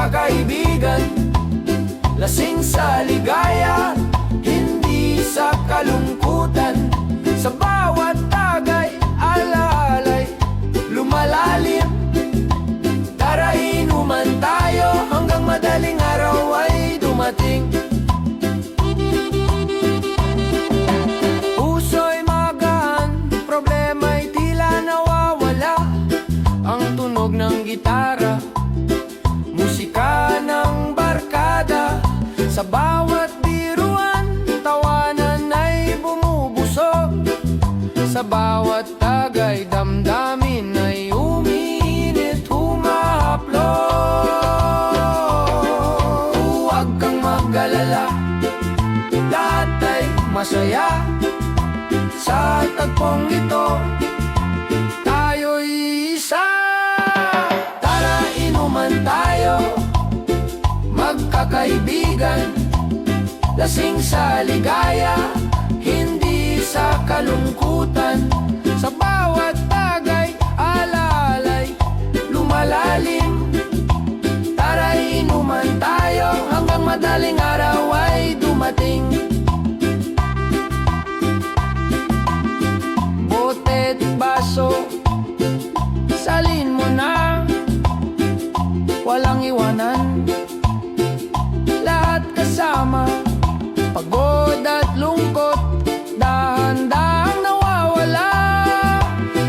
magkakaibigan, lasing sa ligaya, hindi sa kalungkutan. Sa bawat tagay, alaalay, lumalalim. Tara inuman tayo hanggang madaling araw ay dumating. Puso'y magaan, problema'y tila nawawala. Ang tunog ng gitara, musika ng barkada. Sa bawat biruan, tawanan ay bumubusog. Sa bawat tagay, damdamin ay umiinit, humahaplog. Huwag kang mag-alala, lahat ay masaya. Sa tagpong ito, tayo'y isa. Tara inuman tayo, magkakaibigan, lasing sa ligaya, hindi sa kalungkutan. Sa bawat bagay, alaalay, lumalalim. Tara inuman tayo hanggang madaling araw ay dumating. Bote't baso, salin mo na, walang iwanan. Lahat kasama, pagod at lungkot, dahan-dahang nawawala.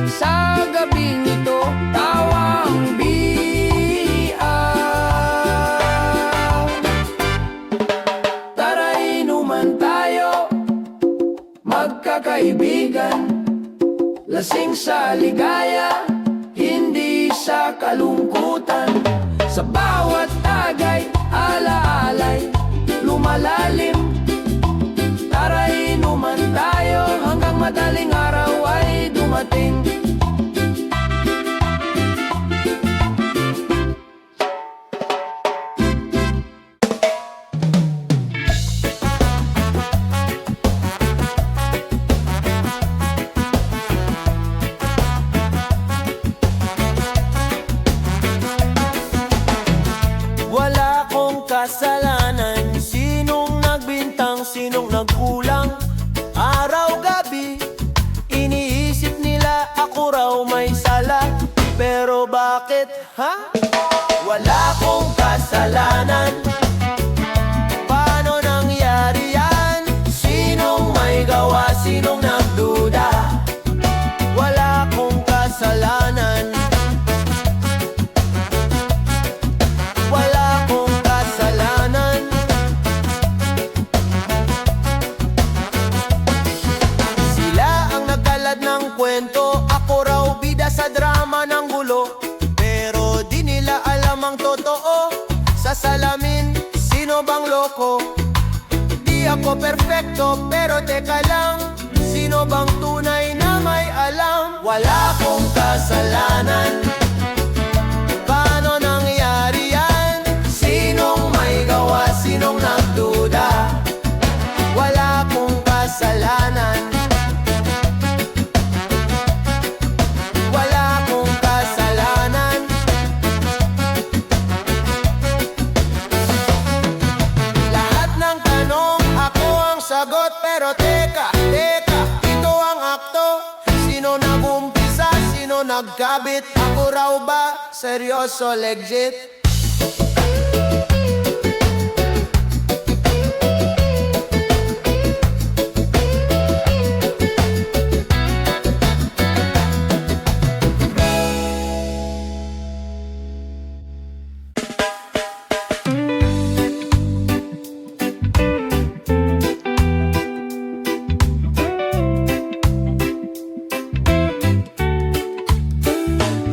Sa gabing ito, tawang biak. Tara inuman tayo, magkakaibigan, lasing sa ligaya, hindi sa kalungkutan. Sa bawat tagay, alaalay, lumalalim. Tara inuman tayo hanggang madaling araw ay dumating. Wala akong kasalanan, sinong nagbintang, sinong nagkulang. Araw-gabi, iniisip nila ako raw may sala. Pero bakit, ha? Wala akong kasalanan. Paano nangyari yan? Sinong may gawa, sinong nagduda? Wala akong kasalanan. Wala akong kasalanan. Sila ang nagkalat ng kwento, ako raw bida sa drama ng gulo. Pero di nila alam ang totoo. Sa salamin, sino bang loko? Di ako perfecto, pero teka lang, sino bang tunay na may alam? Wala akong kasalanan. Paano nangyari yan? Sinong may gawa, sinong nagduda? Wala akong kasalanan. Wala akong kasalanan. Lahat ng tanong, ako ang sagot. Pero teka, ito ang akto. Sino nag-umpisa, sino nagkabit? Ako raw ba? Seryoso, legit?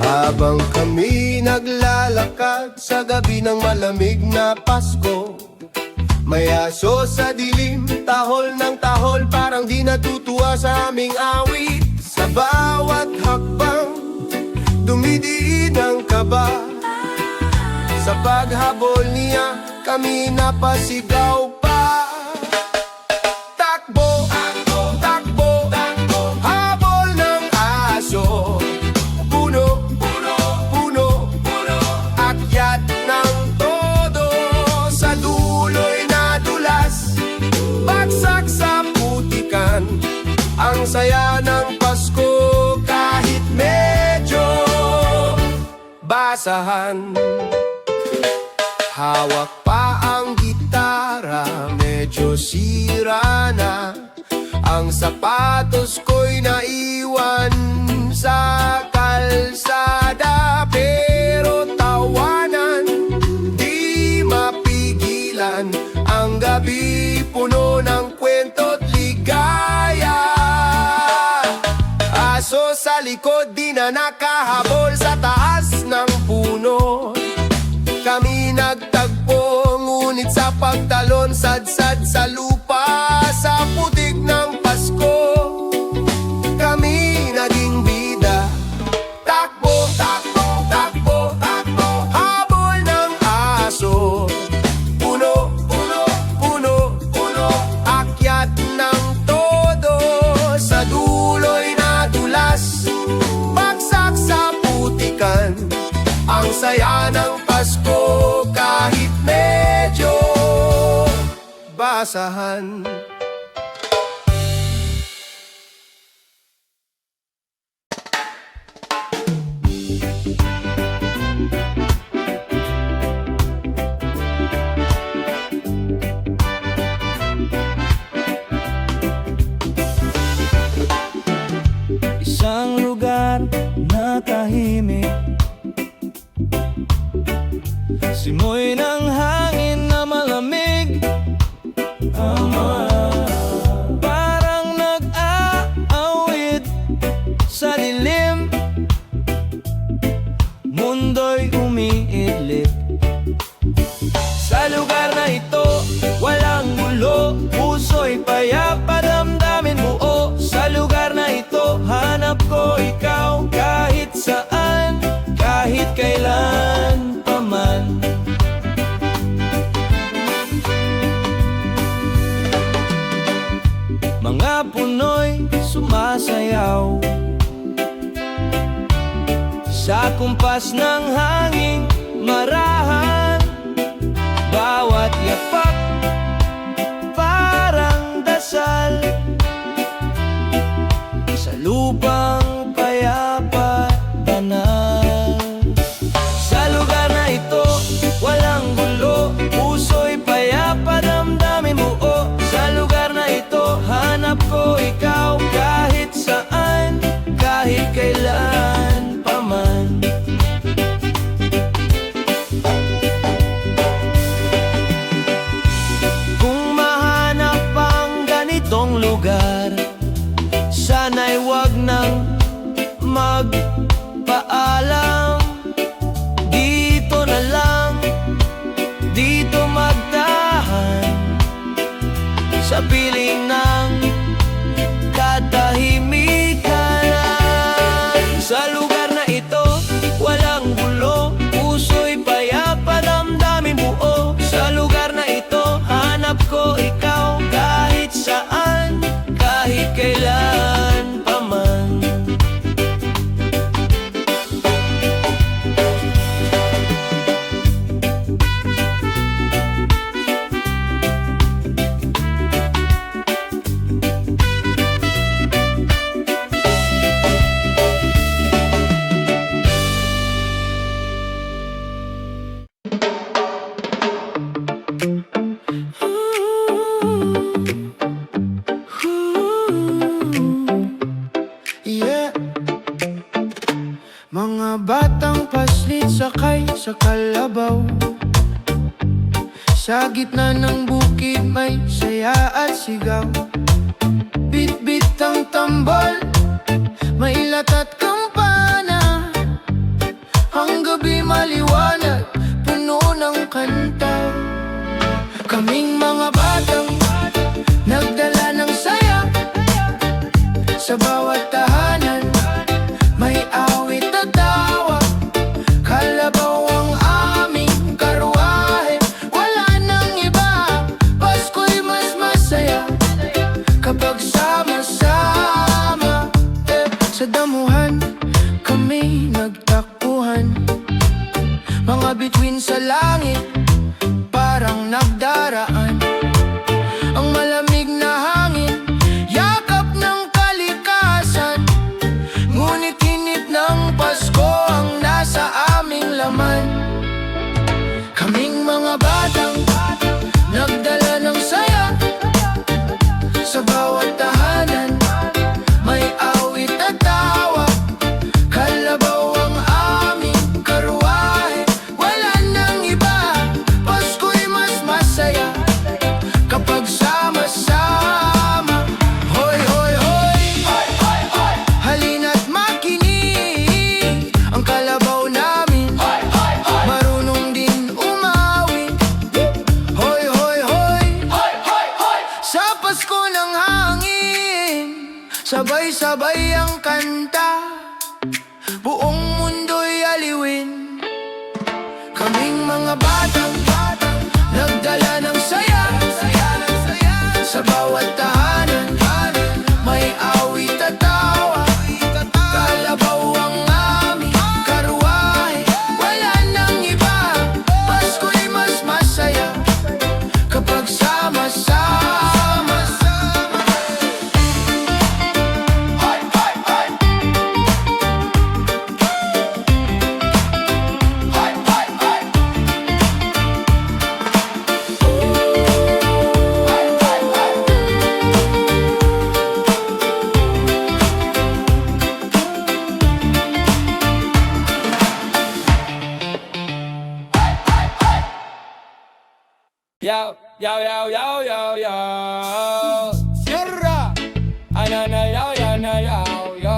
Habang kami naglalakad sa gabi ng malamig na Pasko, may aso sa dilim, tahol ng tahol, parang di natutuwa sa aming awit. Sa bawat hakbang, dumidiin ang kaba. Sa paghabol niya, kami napasigaw pa. Takbo, takbo, takbo, takbo, habol ng aso. Puno, puno, puno, puno, akyat ng toro. ng Pasko kahit medyo basahan. Hawak pa ang gitara, medyo sira na. Ang sapatos ko'y naiwan sa kalsada. Pero tawanan, di mapigilan. Ang gabi puno ng kwento't ligaya. Aso sa likod, di na nakahabol sa taas ng puno. Kami nagtagpo, ngunit sa pagtalon, sadsad sa lupa. Sa putik ng Pasko, kami naging bida. Takbo, takbo, takbo, takbo, habol ng aso. Puno, puno, puno, puno, akyat ng todo. Sa dulo'y nadulas, bagsak sa putikan. Ang saya ng Pasko kahit medyo basahan. Isang lugar na tahimik, simoy ng hangin na malamig, parang nag-aawit sa dilim. Mundo'y umiidlip. Sa lugar na ito, walang gulo, puso'y payapa, damdamin buo. Sa lugar na ito, hanap ko ikaw kahit saan, kahit kailan paman. Mga puno'y sumasayaw sa kumpas ng hangin marahan. Bawat yapak parang dasal sa lupang payapa banal. Sa lugar na ito, walang gulo, puso'y payapa, damdamin buo. Sa lugar na ito, hanap ko ikaw kahit saan, kahit kailan paman. Kung mahanap ang ganitong lugar, sana'y wag nang magpaalam. Dito na lang, dito magtahan, sa piling ng katahimikan. Sa lugar na ito, walang gulo, puso'y payapa, damdamin buo. Sa lugar na ito, hanap ko ikaw kahit saan, kahit kailan paman. Yeah. Mga batang paslit sakay sa kalabaw, sa gitna ng bukid may saya at sigaw. Bit-bit ang tambal, may latat kampana. Ang gabi maliwanag, puno ng kanta. Kaming mga batang nagdala ng saya. Sa bawat tahanan, may awit at tawa. Kalabaw ang aming karwahe, wala nang iba. Pasko'y mas masaya kapag sama-sama. Sa damuhan, kami nagtakbuhan. Mga bituin sa langit, parang nagdaraan. Sabay-sabay ang kanta, buong mundo'y aliwin. Kaming mga batang nagdala ng saya, sa bawat tahanan may awit at tawa. Kalabaw ang aming karwahe, wala nang iba. Pasko'y mas masaya kapag sama-sama. Yo, yo, yo, yo, yo, yo. Sierra. Anana, yo, yo, na, yo, yo.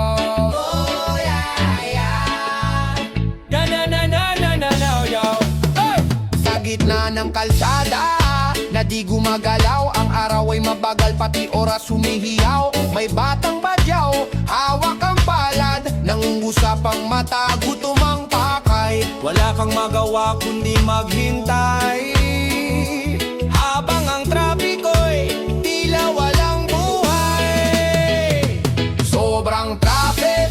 Oh, yeah, yeah. Ya, na, na, na, na, na, na, yo. Hey! Sa gitna ng kalsada na di gumagalaw, ang araw ay mabagal, pati oras humihiyaw. May batang badyaw, hawak ang palad, nangungusapang mata, gutom ang pakay. Wala kang magawa kundi maghintay, habang ang trapiko'y tila walang buhay. Sobrang traffic,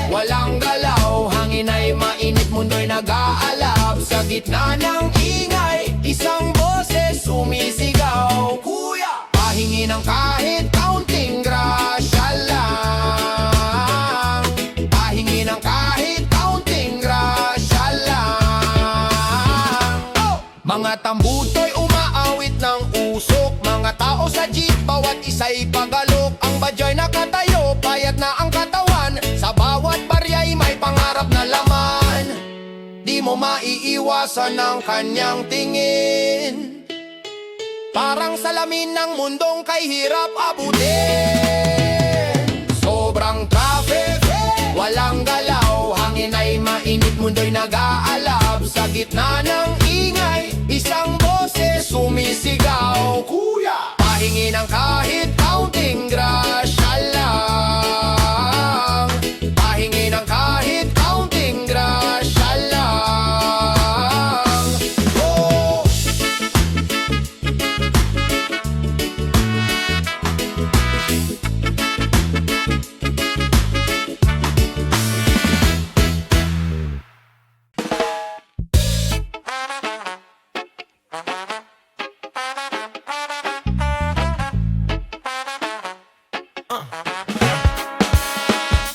walang galaw, hangin ay mainit, mundo'y nag-aalab. Sa gitna ng ingay, isang boses sumisigaw, Kuya, pahingi ng kahit kaunting grasya lang. Pahingi ng kahit kaunting grasya lang. Mga tambutoy umaawit ng usok, mga tao sa jeep, bawat isa'y pagalok. Ang badyo'y nakatayo, payat na ang katawan, sa bawat barya'y may pangarap na laman. Di mo maiiwasan ang kanyang tingin, parang salamin ng mundong kay hirap abutin. Sobrang traffic, walang galaw, hangin ay mainit, mundo'y nag-aalab. Sa gitna ng ingay, isang boses sumisigaw, Kuya, pahingi ng kahit kaunting grasya lang. Pahingi ng kahit kaunting grasya lang. Oh!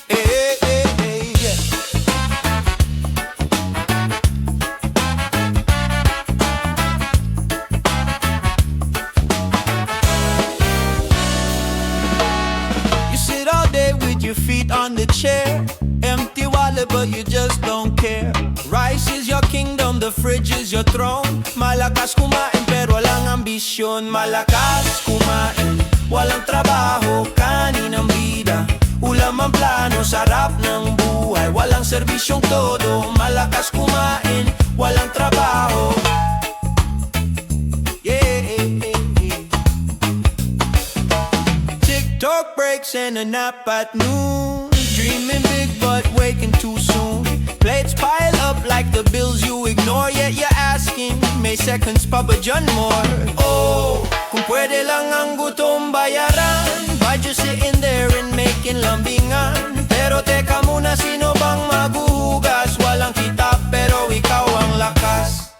Eh, eh, eh, yeah. You sit all day with your feet on the chair, empty wallet but you just don't care. Rice is your kingdom, the fridge is your throne. Malakas kumain pero walang ambisyon. Malakas kumain, walang trabaho, kanin ang bida, ulam ang plano, sarap ng buhay, walang serbisyong todo. Malakas kumain, walang trabaho. Yeah. TikTok breaks and a nap at noon, dreaming big but waking too soon. Plates pile up like the bills you ignore, yet you're asking, may seconds pa ba dyan more? Oh, kung pwede lang ang gutom bayaran, but you're sitting there and making lambingan. Pero teka muna, sino bang maghuhugas? Walang kita pero ikaw ang lakas.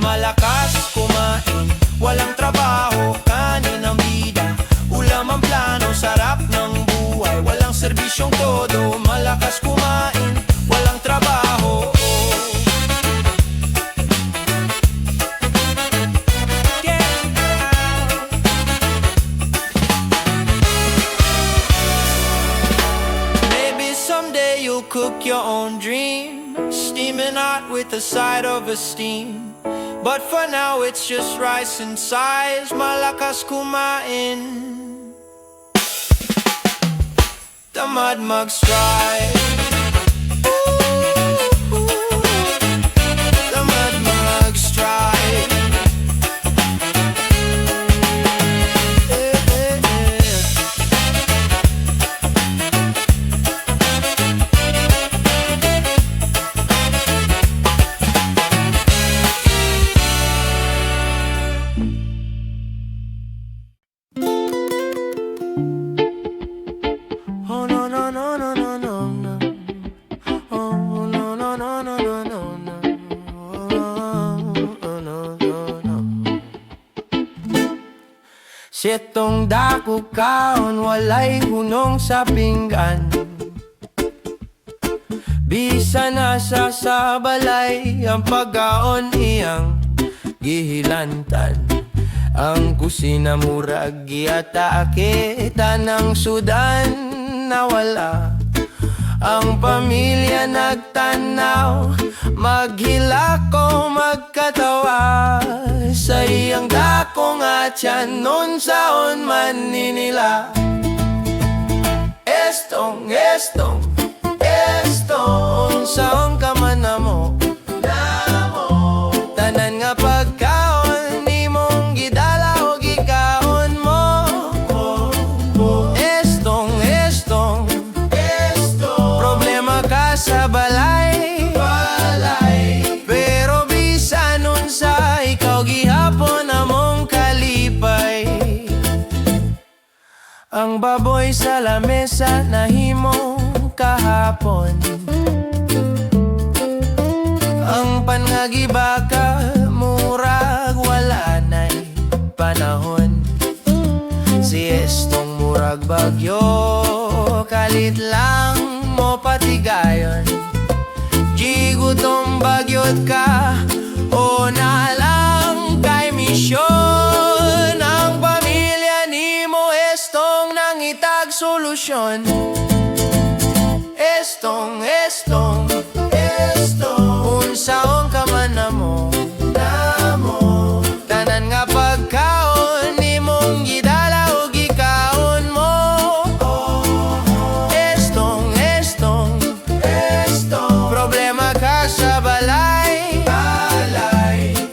Malakas kumain, walang trabaho, kanin ang bida, ulam ang plano, sarap ng buhay, walang serbisyong todo. Malakas kumain, walang trabaho. Maybe someday you'll cook your own dream, steaming hot with a side of esteem. But for now it's just rice and size. Malakas kumain, the mud mug strike. The mud mug strike. Sitong dako kaon walay hunong sa pinggan. Bisa na sa balay ang pagkaon iyang gihilantan. Ang kusina murag giatake tanang sudan nawala. Ang pamilya nagtanaw, maghilako, magkatawa sa iyang dakong at yan nun saon man ninila. Estong, estong, estong, saon ka man na mo, tanan nga pagkaon ni mong gidala o gikaon mo. Estong, estong, problema ka sa balay, pero bisan nun sa ikaw gihapon among kalipay. Ang baboy sa lamesa nahimo kahapon. Ang pangagibaka murag wala na'y panahon. Si Estong murag bagyo, kalit lang mo patigayon. Gigutong bagyot ka o na lang kay misyon. Ang pamilya ni mo Estong nang itag solusyon. Estong, estong, estong, unsaon ka man na mo, tanan nga pagkaon ni mong gidala o gikaon mo. Estong, estong, estong, problema ka sa balay,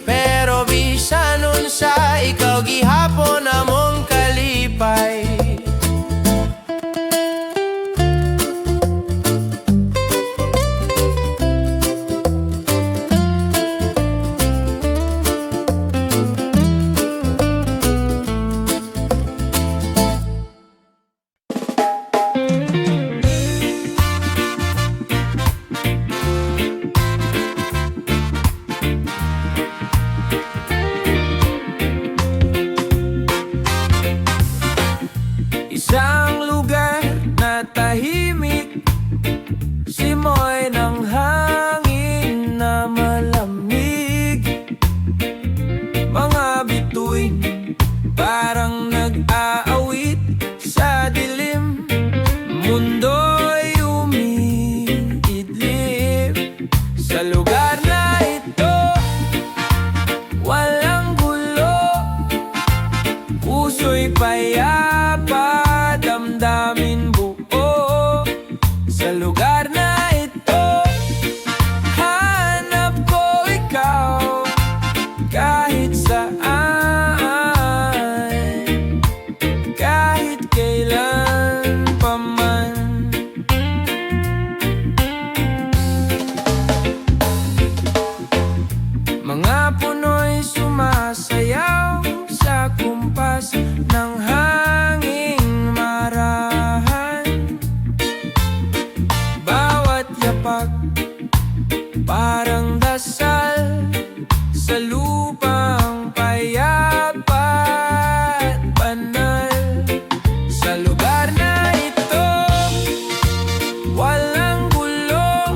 pero bisan nun sa ikaw gihapon among kalipay. Isang lugar na tahimik, simoy ng hangin na malamig. Mga bituin parang nag-aawit sa dilim. Mundo'y umiidlip. Sa lugar na ito, walang gulo, puso'y payapa, damdamin buo. Sa lugar na ito, hanap ko ikaw kahit saan, kahit kailan pa man. Mga puno'y sumasayaw sa kumpas ng hanging marahan. Bawat yapak parang dasal sa lupang payapa at banal. Sa lugar na ito, walang gulo,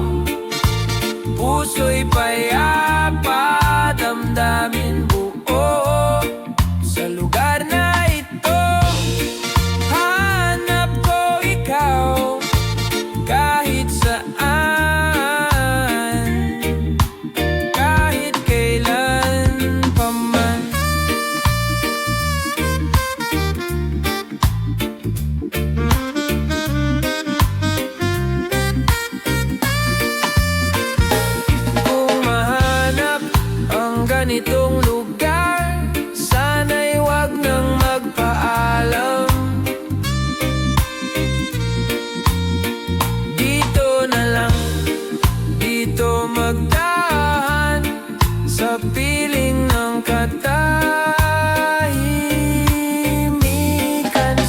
puso'y payapa, damdamin buo. Sa lugar na ito, hanap ko ikaw kahit saan, kahit kailan pa man. Kung mahanap ang ganitong lugar, sana'y wag nang magpaalam. Dito na lang, dito magdahan sa piling ng katahimikan.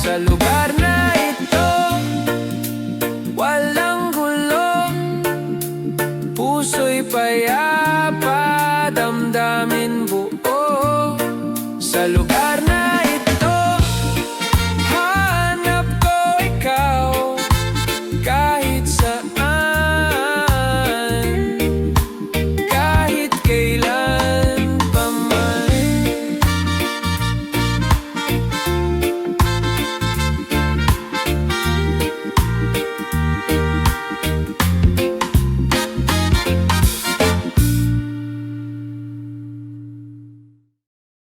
Sa lugar na ito, walang gulo, puso'y payapa, damdamin buo. Sa lugar